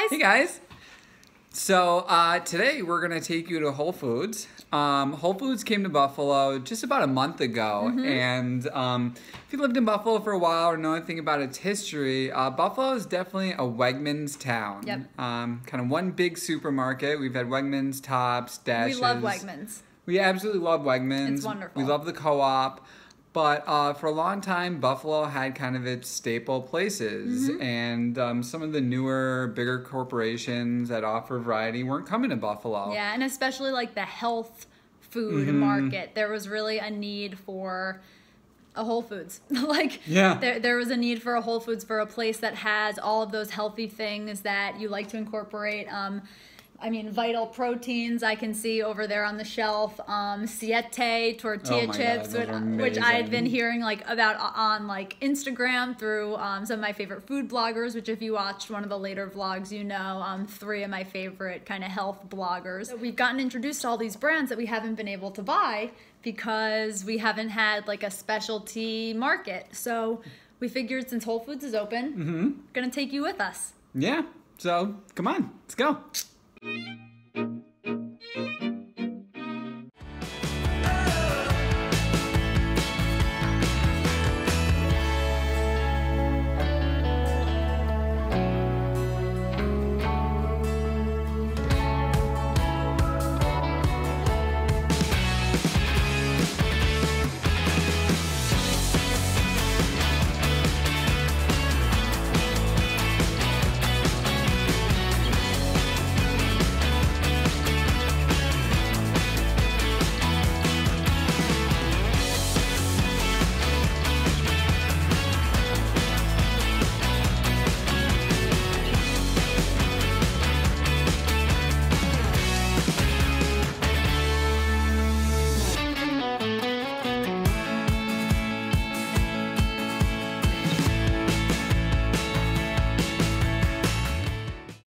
guys. Hey guys. So today we're gonna take you to Whole Foods. Whole Foods came to Buffalo just about a month ago, and if you lived in Buffalo for a while or know anything about its history, Buffalo is definitely a Wegmans town. Yep. Kind of one big supermarket. We've had Wegmans, Tops, Dashes. We love Wegmans. We absolutely love Wegmans. It's wonderful. We love the co-op. But for a long time, Buffalo had kind of its staple places. And some of the newer, bigger corporations that offer variety weren't coming to Buffalo. Yeah, and especially like the health food market. There was really a need for a Whole Foods. There was a need for a Whole Foods, for a place that has all of those healthy things that you like to incorporate. I mean, vital proteins I can see over there on the shelf. Siete tortilla chips, which I had been hearing about on Instagram through some of my favorite food bloggers. Which, if you watched one of the later vlogs, you know 3 of my favorite kind of health bloggers. So we've gotten introduced to all these brands that we haven't been able to buy because we haven't had a specialty market. So we figured since Whole Foods is open, we're gonna take you with us. Yeah. So come on, let's go.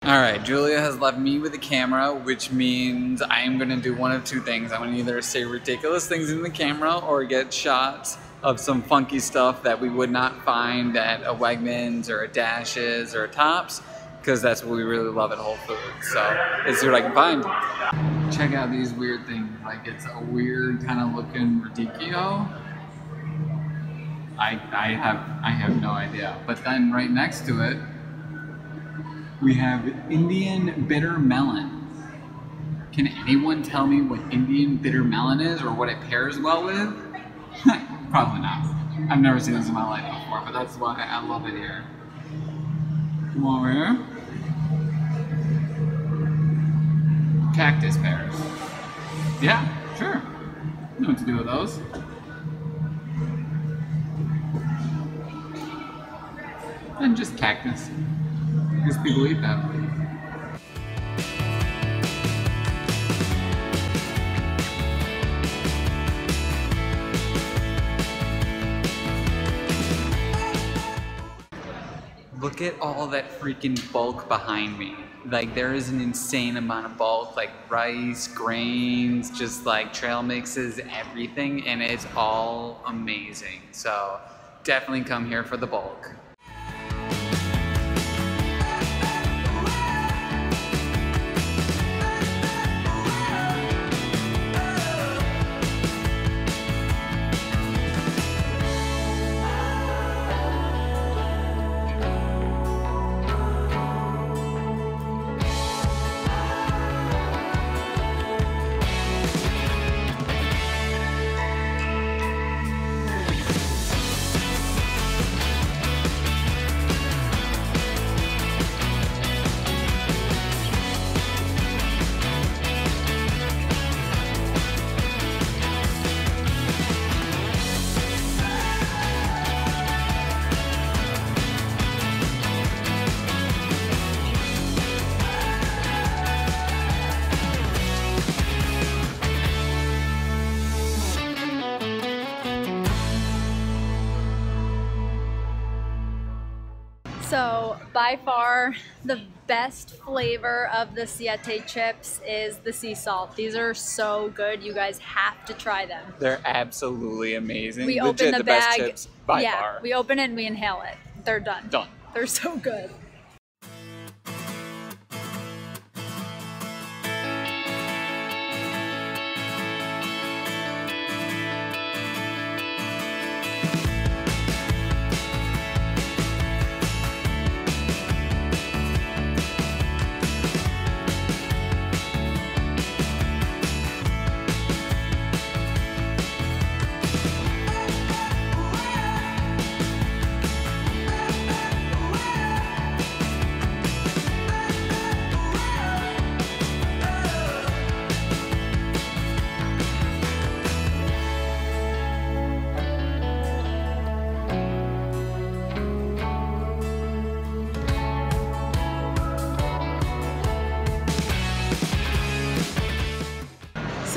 All right, Julia has left me with the camera, which means I am gonna do one of two things. I'm gonna either say ridiculous things in the camera or get shots of some funky stuff that we would not find at a Wegmans or a Dashes or a Tops, because that's what we really love at Whole Foods. So let's see what I can find. Check out these weird things. It's a weird kind of looking radicchio. I have no idea. But then right next to it, we have Indian bitter melon. Can anyone tell me what Indian bitter melon is or what it pairs well with? Probably not. I've never seen this in my life before, but that's why I love it here. Come over here. Cactus pears. Yeah, sure. I know what to do with those. And just cactus. Because people eat that. Look at all that freaking bulk behind me. There is an insane amount of bulk, rice, grains, just trail mixes, everything, and it's all amazing. So definitely come here for the bulk. So by far the best flavor of the Siete chips is the sea salt. These are so good. You guys have to try them. They're absolutely amazing. We Legit open the best bag. chips by far. We open it and we inhale it. They're done. Done. They're so good.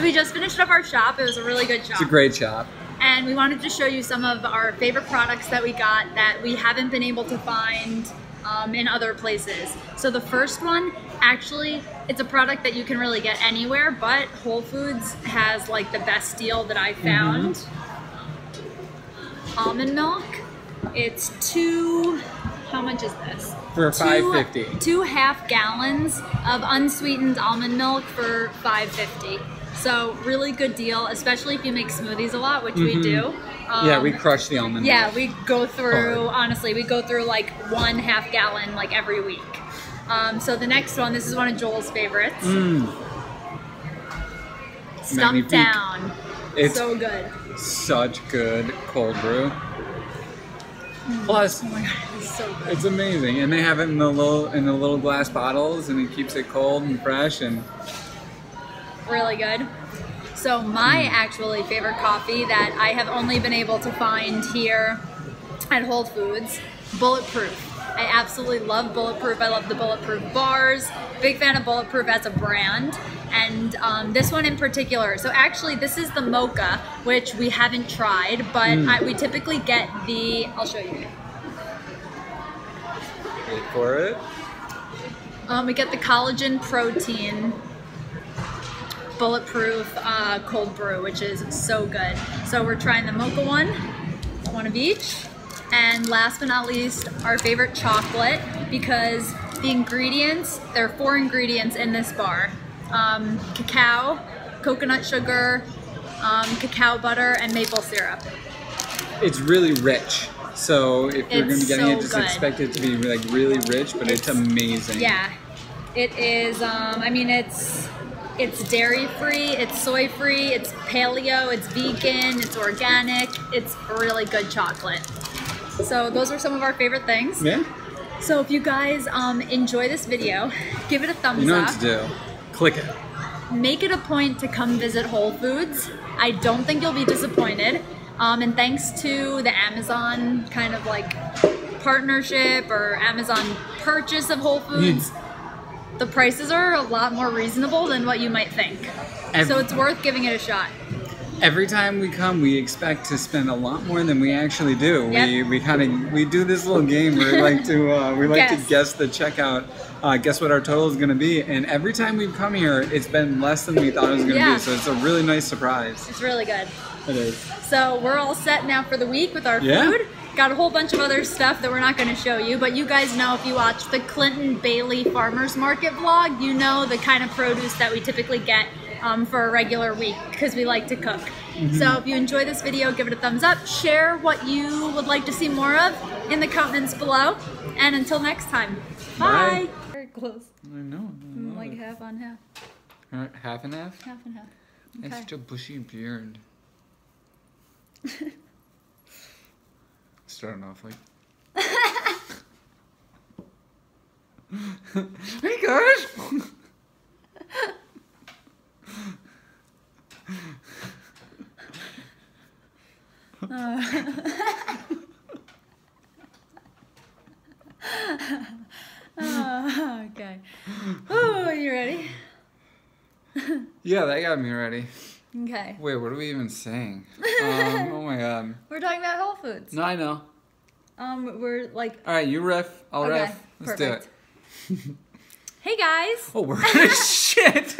So we just finished up our shop. It was a really good shop. It's a great shop. And we wanted to show you some of our favorite products that we got that we haven't been able to find in other places. So the first one, actually, it's a product that you can really get anywhere, but Whole Foods has like the best deal that I found. Almond milk. It's how much is this? For $5.50. 2 half gallons of unsweetened almond milk for $5.50. So really good deal, especially if you make smoothies a lot, which we do. Yeah, we crush the almond milk. Yeah, we go through, honestly, we go through like 1 half gallon like every week. So the next one, this is one of Joel's favorites. Stumptown. It's so good. Such good cold brew. Plus, oh my God, it's so good. It's amazing, and they have it in the little glass bottles, and it keeps it cold and fresh and really good. So my actually favorite coffee that I have only been able to find here at Whole Foods, Bulletproof. I absolutely love Bulletproof. I love the Bulletproof bars. Big fan of Bulletproof as a brand. And this one in particular. So actually this is the mocha, which we haven't tried, but we typically get the, I'll show you. Wait for it. We get the collagen protein Bulletproof cold brew, which is so good. So we're trying the mocha one of each. And last but not least, our favorite chocolate, because the ingredients, there are 4 ingredients in this bar. Cacao, coconut sugar, cacao butter, and maple syrup. It's really rich. So if you're going to be getting so it, just expect it to be like really rich, but it's amazing. Yeah, it is. I mean, it's dairy free, it's soy free, it's paleo, it's vegan, it's organic. It's really good chocolate. So those are some of our favorite things. Yeah. So if you guys enjoy this video, give it a thumbs up. You know what to do. Click it. Make it a point to come visit Whole Foods. I don't think you'll be disappointed. And thanks to the Amazon kind of like partnership or Amazon purchase of Whole Foods, the prices are a lot more reasonable than what you might think. So it's worth giving it a shot. Every time we come, we expect to spend a lot more than we actually do. Yep. We do this little game where we like to guess the checkout, guess what our total is going to be, and every time we've come here, it's been less than we thought it was going to be. So it's a really nice surprise. It's really good. It is. So we're all set now for the week with our food. Got a whole bunch of other stuff that we're not going to show you, but you guys know if you watch the Clinton Bailey Farmers Market vlog, you know the kind of produce that we typically get for a regular week because we like to cook. So if you enjoy this video, give it a thumbs up. Share what you would like to see more of in the comments below. And until next time, bye. Very close. I know. Like half on half. Half and half? Half and half. Okay. It's such a bushy beard. Starting off like... Hey guys! Okay. Oh, you ready? Yeah, that got me ready. Okay. Wait, what are we even saying? Oh my god. We're talking about Whole Foods. No, I know. We're like... Alright, you riff, I'll riff. Let's perfect. do it. Hey guys! Oh, we're shit!